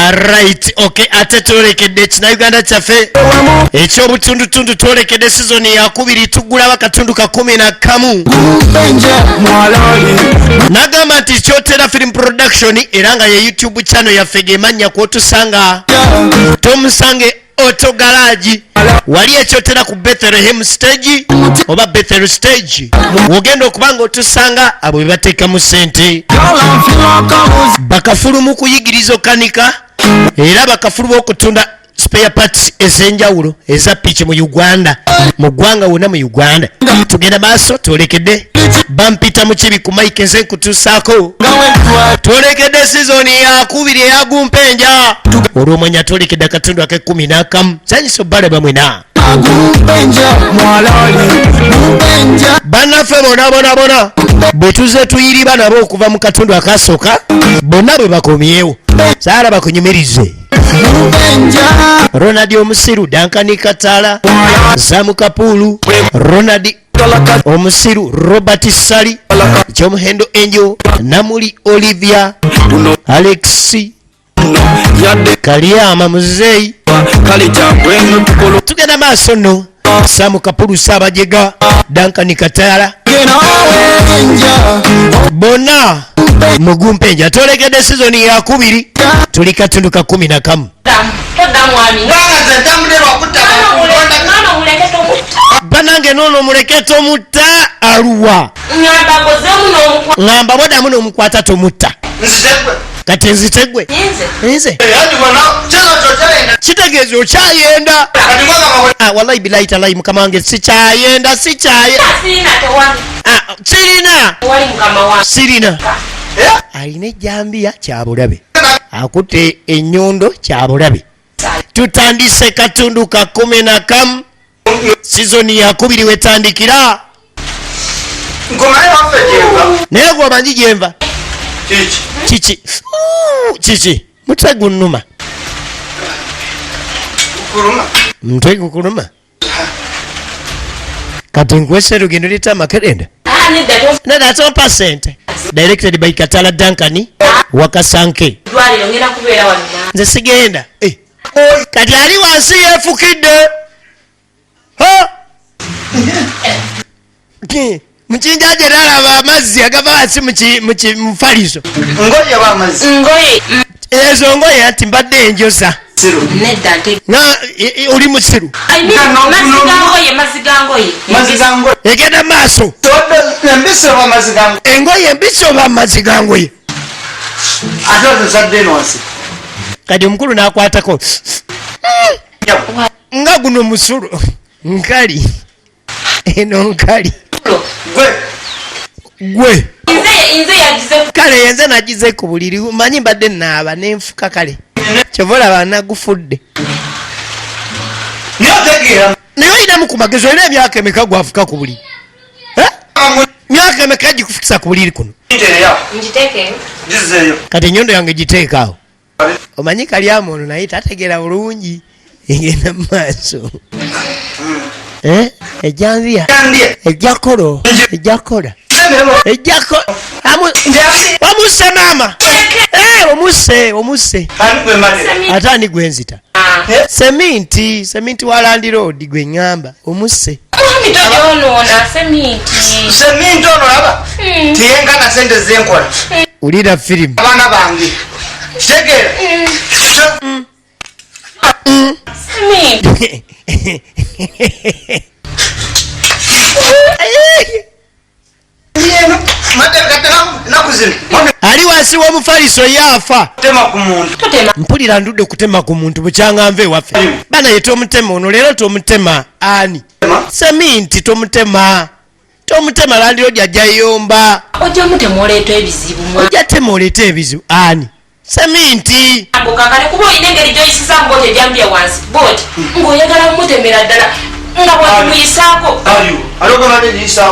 Alright, okay, ate tolekedde kina Uganda kyaffe ekyobutundutundu tolekedde season ya kubiri tugula bakatundu ka 11 nagamba nti kyotera film production era nga ye YouTube channel yaffe gemanya kwotusanga tomusange auto garage wali ekyotera ku Bethlehem stage oba Bethel stage wogenda okubanga otusanga abo bebateeka mu sente bakafulu mu kuyigiriza okanika era bakafulu okutunda spare parts ezenjawulo eza piki mu Uganda mu ggwanga wonna mu Uganda tugenda maaso tolekedde bampita mu kibi ku mike nze nkutuusaako tolekedde season ya kubiri eya gumpenja olw'omwenya tolekedde akatundu ake 11 sanyisa obbale bamwena bannaffe bona bwe tuze tuyiriba nabo okuva mu katundu akasooka bonna bwe bakomyewo saara bakunyumirize Ronald omusiru Duncan kataala Samu Kapulu Ronald omusiru Robert Sali Chomuhendo Enjo Namuli Olivia Alexi Kaliama Muzei tugenda maaso no Samu Kapulu Sabajega Duncan kataala bona mugumpenja tolekedde season ya kubiri tuli katundu ka 11 banange nono muleketo mutta aluwa ngamba boda muno omukwata tomutta kati nzitegwe nze kitegeeza okyayenda wallahi bilahi talahi mukama wange sikyayenda sirina alina ejjambiya kyabulabe akutte enyondo kyabulabe tutandise katundu ka 11 season ya kubiri wetandikira naye gwomanyi gyenva kiki mutwe gunnuma mutwe gukuluma kati nkwese lugendo lita makerenda no, that's 1%. Directed by Katala Duncan Wakasanke. Nze sigenda. Kati ali wansi yefukidde. Mchinja jerala amazzi agava wansi mufaliso. Ngoye wa amazzi. Ngoye. Ezo ngoye ati mbadde enjosa. Na uli musiru. Mazigangoye. Egenda maaso. Embise wa mazigangoye. Engoye embise wa mazigangoye. Atoto sadde nonsi. Kadi omukulu n'akwatako. Nga guno musulu. Nkali. Eno nkali. Gwe. Inze yagize. Kale yenze nagize ku buliri. Manyi mbadde naaba nenfuka kale. Chovola bana gufudde. Naye olina mu kumagezo olina emyaka emeka gwafuka ku buliri. Myaka emeka gikufikisa ku buliri kuno. Kati enyondo yange giteekaawo. Omanyi kalyamu ono naye tategeera bulungi egenda mu maaso. Ejjanviya ejjakolo wamuse maama omuse ate ani gwenzita seminti wa Land Road gwe ngamba omuse seminti ono laba tiyengana sente zenkola ulira film abana bange kitegera ali wansi w'omufaliso yafa mpulira ndudde kutema ku muntu bukyanga nve waffe bana ye tomutema ono leero tomutema ani seminti tomutema Land Road ajja yomba ojja mutema oleeta ebizibu ojja tema oleeta ebizibu ani seminti kakale kuba olina engeri gy'oyisiza mbooti ejjambya wansi booti ng'oyagala mutemera ddala nga bw'omuyisaako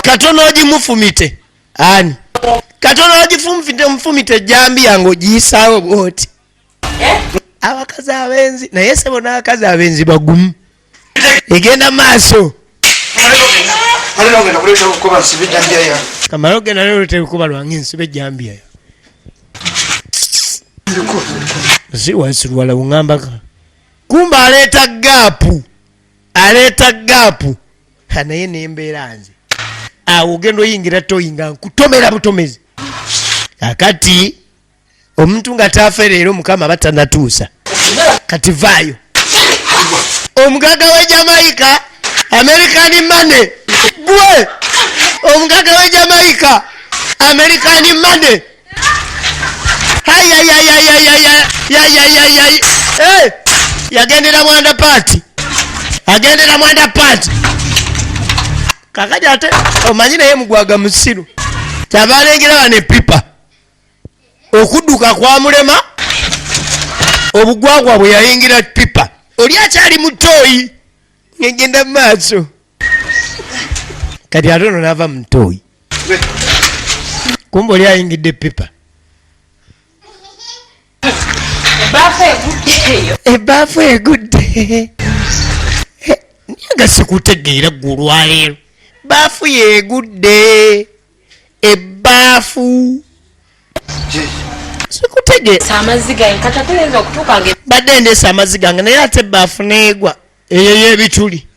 katono ogimufumite ani katono ogifumite ejjambya ng'ogiyisaawo booti abakazi abenzi naye sebo n'abakazi abenzi bagumu egenda maaso kamala ogenda lero tekukuba lwange nsiba ejjambya si wasirwala ungamba kumba aleta gapu naye nembeera nze awo ogenda oyingira toyinga nkutomera butomezi akati omuntu nga taafe leero mukama batanatuusa kati vaayo omugaga we Jamaica American money gwe omugaga we Jamaica American money yagendera mwanda party kakati ate omanyi naye mugwaga musiru kyabalengera bane pipa okudduka kwa mulema obugwagwa bwe yayingira pipa oli akyali mutoyi ngegenda maaso kati ate ono naava mutoyi kumba oli ayingidde pipa ebaafu egudde nga sikutegeera gulwaleero baafu yegudde ebaafu sikutegeera badde ndeesa amazzi gange naye ate ebaafu neegwa eyo y'ebituli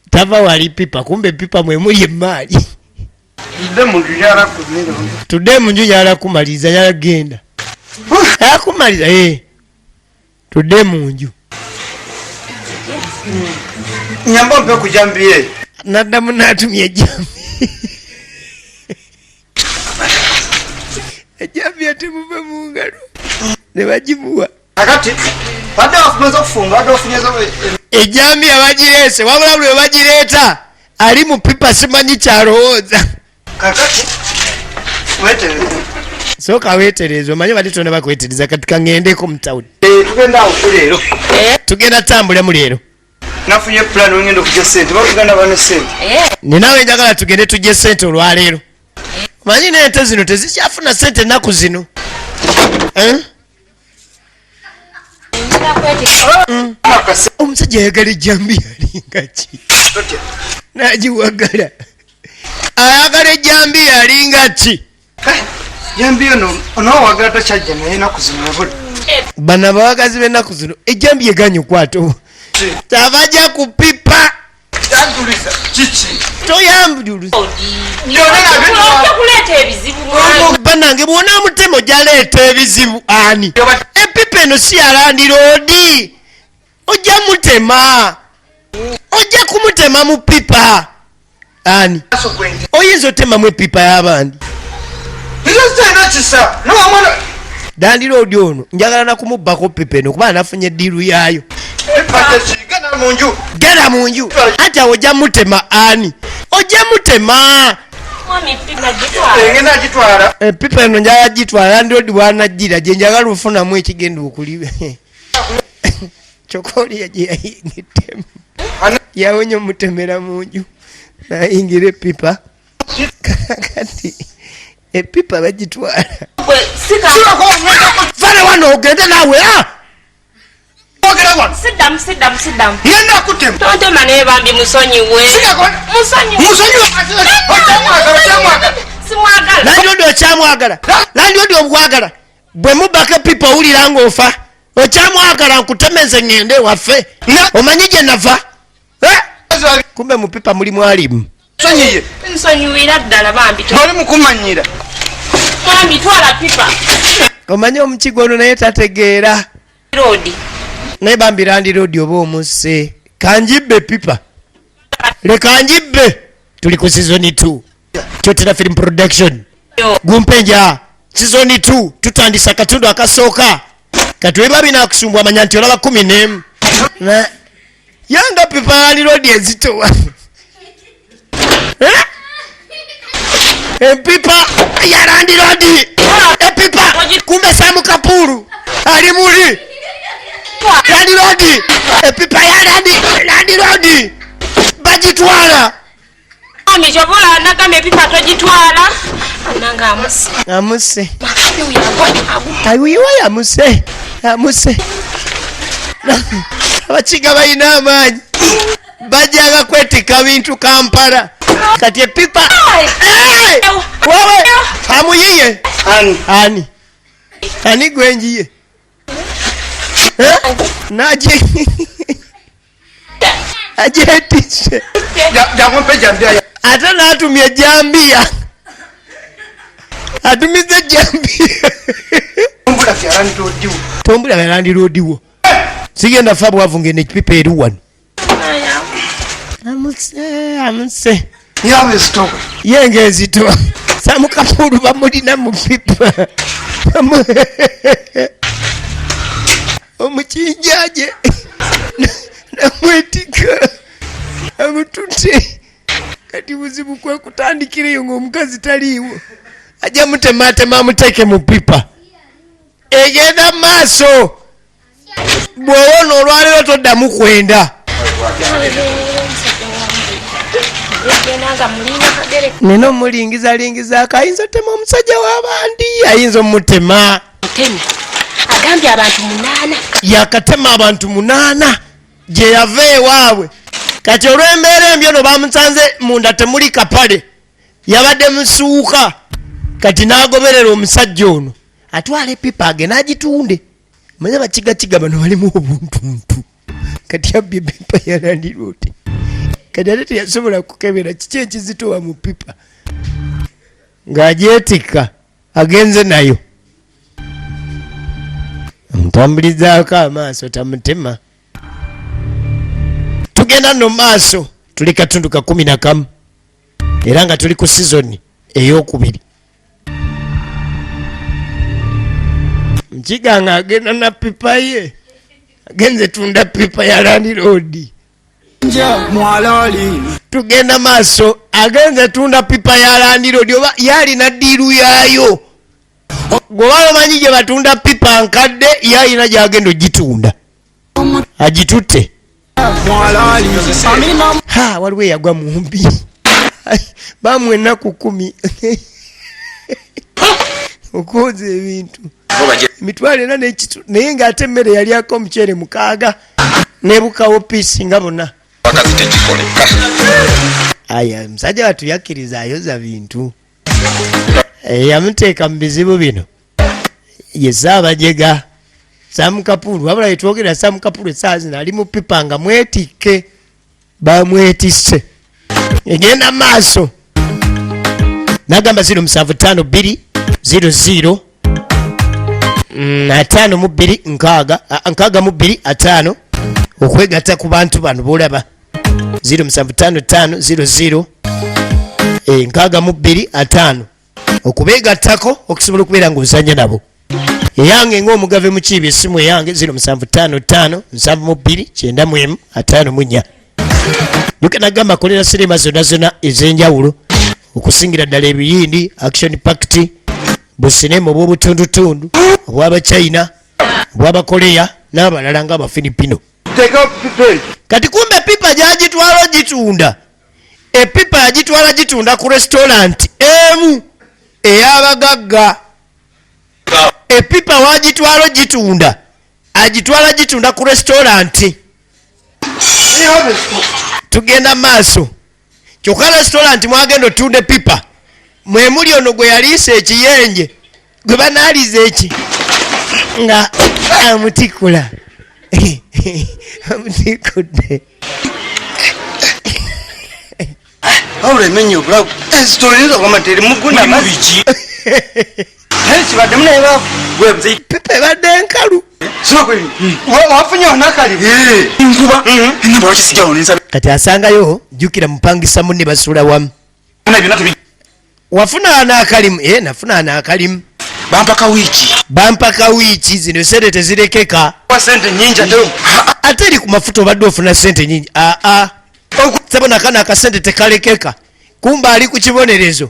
tava wali pipa kumbe pipa mwemuli emaali tudde munju yalakumaliza yalagenda yakumaliza tudde munju nyamba mpe kujambie naddamu natumye ejambi ejambi atemuve mu ngalo ne bagimuwa akati badde wafumaze okufunga badde ofunyeza ejambi abagireese wabula buli webagireeta ali mu pipa simanyi kyalowooza kakati wetereze soka wetereze omanyi bati tona bakwetereza kati kangendeko mu tawuni tugenda awo leero tugenda tambulemu leero nafunye plan ngenda okujja sente batuganda bane sente ninawe njagala tugende tujje sente olwaleero manyi n'ente zino tezikyafuna sente ennaku zino omusajja ayagala ejambi yalinga ki nagiwagala ayagala ejambi yalinga ki jambi ono onowagala takyajja naye ennaku zino yabula bano abawagazi b'ennaku zino ejambi yeganya okwata kyabajja ku pipa toyambulisa banange bwona mutemo gyaleeta ebizibu ani epipa eno si yalandiroodi ojja mutema ojja kumutema mu pipa ani oyinza otemamu epipa y'abandi dandiroodi ono njagala nakumubbako pipa eno kuba nafunye eddiiru yaayo genda munju anti awo ojja mutema ani ojja mutema epipa eno njagala gitwala andiroodi bwanajjira gye njagala ofunamu ekigenda okulibe kyokka oli gye yayingiddemu yawonya omutemera munju nayingira epipa kati epipa bagitwala fale wano ogende naawe Siddamu. yenda kutema Tontema naye bambi musonyiwe. Simwagala. Landlord okyamwagala. Landlord obwagala. Bwe mubaka pipa owulira ng'ofa. Okyamwagala nkutemeze ngende waffe. Omanyi gye nava? Kumbe mu pipa mulimu alimu. Sonyiye. Nsonyiwira ddala bambi. Oli mukumanyira. Bambi twala pipa. Omanyi omukigo ono naye tategeera. Road. Naye bambi landlord oba omuse. Kanjibbe pipa. Leka njibbe. Tuli ku season 2. Kyotera film production. Gumpenja season 2 tutandisa katundu akasooka. Katweba bina kusumbwa amanya nti olaba 10 na yanga pipa landlord ezitowa. Pipa ya landlord. Pipa kumbe Samu Kapuru ali muri. Landlord pipa ya landlord bagitwala. Ami chobola nakame pipa tojitwala. Nanga amuse. Amuse. Ayu Amuse. Abakiga balina amaanyi. Bajaga kwetika bintu Kampala. Kati epipa. Wewe amuyiye. Ani. ani gwenjiye naje ajetise Jangompe jambia. ate n'atumya ejambiya atumiza ejambiya tombula byalandi lodiwo sigenda fa bwavu ngene ekipipa eri wano amuse yenge ezitoa samukapulu bamulina mu pipa omukinjaje namwetika amutute kati buzibu kwe kutandikireyo ng'omukazi taliiwo ajja mutematema amuteeke mu pipa egenda maaso bw'owona olwaliro toddamu kwenda nina omulingizalingiza akayinza otema omusajja w'abandi ayinza omutema agambye abantu 8 yakatema abantu 8 gye yava ewaabwe kati olw'embeera embyo no bamusanze munda temuli kapale yabadde musuuka kati n'agoberera omusajja ono atwala epipa agenda agitunde manya bakigakiga bano balimu obuntuntu kati abbye epipa yalandira oti kati ate teyasobola kukebera kiki ekizitowa mu pipa ng'agyetikka agenze nayo amutambulizaako amaaso tamutema tugenda no maaso tuli katundu ka 11 era nga tuli ku sizoni ey'okubiri mukiganga agenda na pipa ye agenze tunda pipa ya Land Road tugenda maaso agenze tunda pipa ya Land Road oba yalina ddiiru yaayo gwe omanyi gye batunda pipa nkadde yalina gyagenda ogitunda agitutte waliwo eyagwa mu mbi bamu ennaku 10 okwoza ebintu emitwalo 4 n'ekitu naye ng'ate emmere yalyako omuceere 6 nebukawo piisi nga bonna aya musajja watu yakkiriza ayoza bintu yamuteeka mu bizibu bino ye Ssaabajega Samukapulu wabula yetwogera Samukapulu essaawa zino ali mu pipa nga mwetikke bamwetisse egenda maaso n'agamba 075 2 00 5 okwegatta ku bantu bano bolaba 075 00 6 okubeegattako okusobola okubeera ng'ozanya nabo eyange ng'Omugave Mukiibi essimu eyange 0755 72 94 yukenagamba kolera sirema zonna ez'enjawulo okusingira ddala ebiyindi action pact businema obw'obutundutundu obw'Abachina obw'Abakoleya n'abalala ng'Abafilipino kati kumbe epipa gyagitwala ogitunda epipa yagitwala gitunda ku restaurant emu ey'abagagga epipa wagitwala ogitunda agitwala gitunda ku restaurant tugenda maaso kyokka restaurant mwagenda otunda epipa mwemuli ono gwe yaliisa ekiyenje gwe banaaliza eki nga amutikula amutikudde Ahora menyo bro. Stories of materi mugunda mabiki. Hesi bademu ne ba webze pepe badde enkalu. So kweli. Wafunya nakali. Nkuba. Namba wakisiga onenza. Kati asangayo jukira mpangisa munne basula wamu. Ana binatu bi. Wafuna nakalimu nafuna nakalimu. Bampaka wiki zino sente tezirekeka. Kwa sente nyingi ate. Ateri ku mafuta obadde ofuna sente nyingi. Sabona kana akasente tekalekeka kumba ali ku kibonerezo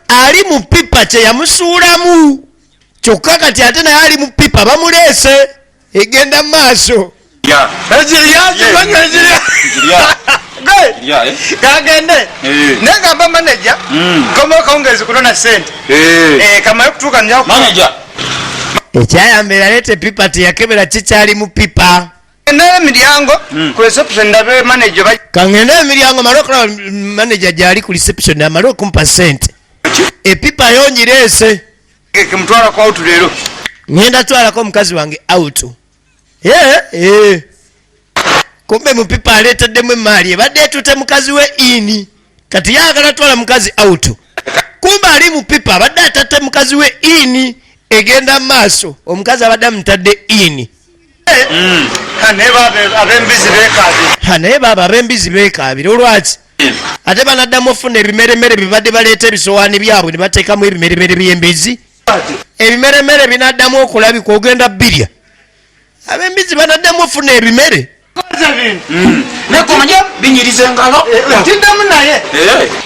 ali mu pipa kye yamusuulamu kyokka kati ate naye ali mu pipa bamuleese egenda mu maaso kagende negamba manager kongezi kunona sente kamale kutuuka njaku ekyayamba eraleeta epipa teyakebera kikyali mu pipa n'emiryango ku reception ndabe manager kangende emiryango mala okulaba manager gyali ku reception amale okumpa sente epipa yongireese kemutwala kwa utu leero ngenda twalako omukazi wange out. Kumbe mupipa aleetaddemu emaali ebadde etute mukazi we ini kati yaagala twala mukazi out. Kumbe ali mupipa abadde atatte mukazi we ini egenda maaso omukazi abadde amutadde ini. Naye baba ab'embizi beekaabira olwaki ate banaddamu ofuna ebimeremere bibadde baleeta ebisowaani byabwe ne bateekamu ebimeremere by'embizi. Ebimeremere binaddamu okulabika ogenda birya. Ab'embizi banaddamu ofuna ebimere. Nekomanya binyiriza engalo. Tindamu naye.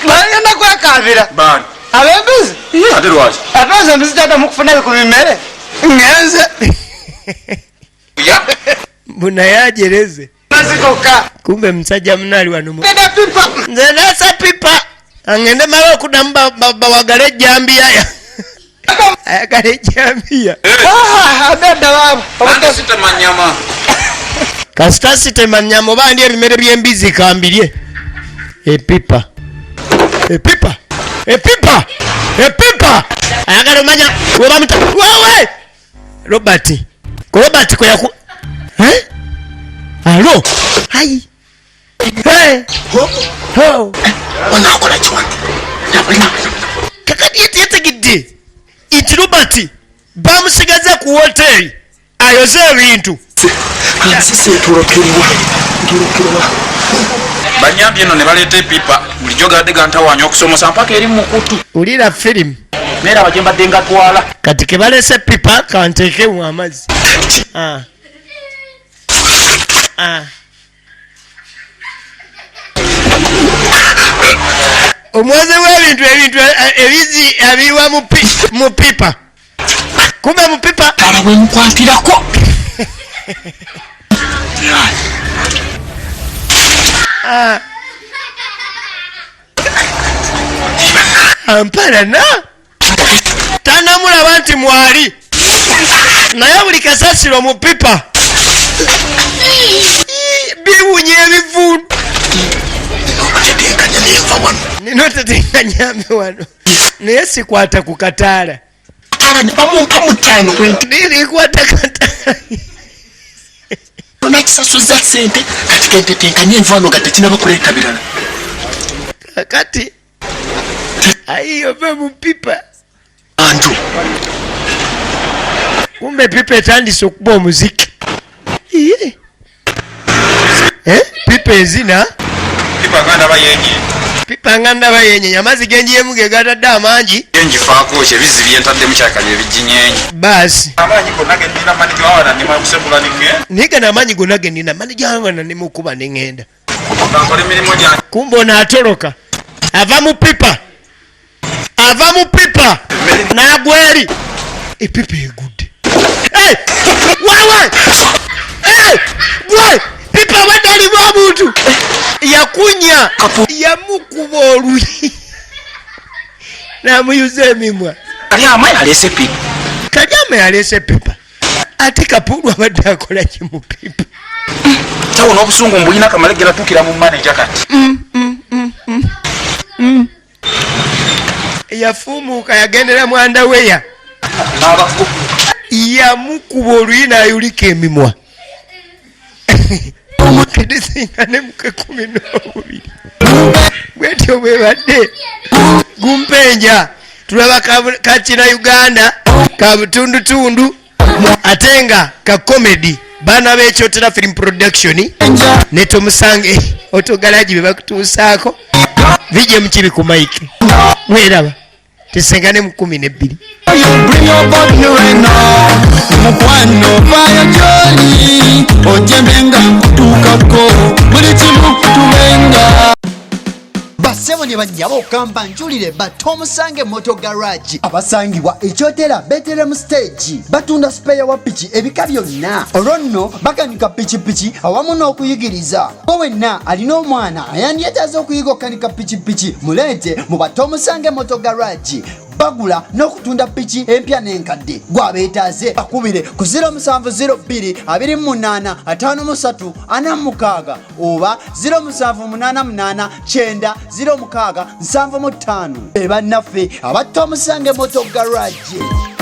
Bagenda kwekaabira. Ab'embizi? Ate lwaki? Ate embizi taddamu kufuna ebikubimere. Ngenze. Bunaye ajereze. Kumbe musajja munaali wano nze nasa pipa angende mala okuddamu bawagala ejjambiya ayagala ejjambiya kasita sitema nnyama oba ndi ebimere by'embizi kambirye. Epipa ayagala omanya webamuta wewe Robert kweyaku alo hai onakola kiwano kakati yetegedde nti Robert bamusigaza ku hoteri ayoze ebintu banyambye eno ne baleeta epipa bulijjo gadde gantawanya okusomosa mpaka eri mukutu ulira firimu neera bagye mbadde ngatwala kati ke balese pipa kanteekemu amazzi. Omwoze w'ebintu ebizi abiwa mu pipa. Kumbe mu pipa kala bwe mukwatirako. Amparana tanamulaba nti mwali naye buli kasasiro mu pipa biwunya ebivundu. Nino tetenkanyambe wano naye sikwata ku kataala nirikwata kataala nakisasuza sente kati kentetenkanye envaano nga tekinaba kuleeta birala kakati ayiyove mu pipa anju. Kumbe pipa etandise okuba omuziki. Pipa ezina pipa nganda bayenye amazzi genjiyemu ge gatadde amangi enjifaako ebizi byentadde mukyaka bye bijinyenyi basi amaanyi gonna gendina mani gawana ne makusembula ningenda naye gano amaanyi gonna gendina mani gawana ne mukuba ne ngenda nkola emirimu gyange. kumbe ono atoloka ava mu pipa n'agweri epipa egudde. Gwe pipa badalimu omuntu yakunya yamukuba oluyi n'amuyuza emimwa. Kalyama yaleese pipa. Kalyama yaleese pipa ate Kapuulu abadde akola ki mu pipa? Tawo n'obusungu mbulina Kamalegera tukira mu manager kati. Yafuumuuka yagendera mwanda weya yamukuba oluyi n'ayulika emimwa. Omukidisingane muke 12 bwetyo bwebadde gumpenja tulaba kakina Uganda ka butundutundu ate nga ka comedy baana b'ekyotera film production ne Tomusange otogalaji be bakutuusaako bijje mu kibi ku mike mweraba tisengane mu 12. mukwano vayo joli ojemenga kutukako buli kimu tubenga basebo ne banyabo okamba njulire batomusange moto garage abasangibwa ekyotera Bethlehem stage batunda spare wa piki ebika byonna olwonno bakanika piki awamu n'okuyigiriza wenna alina omwana ayandyetaaza okuyiga okanika piki muleete mu batomusange moto garage bagula n'okutunda piki empya n'enkadde gwabeetaaze bakubire ku 0702 oba 0788900675 bebannaffe abatta omusange moto garage.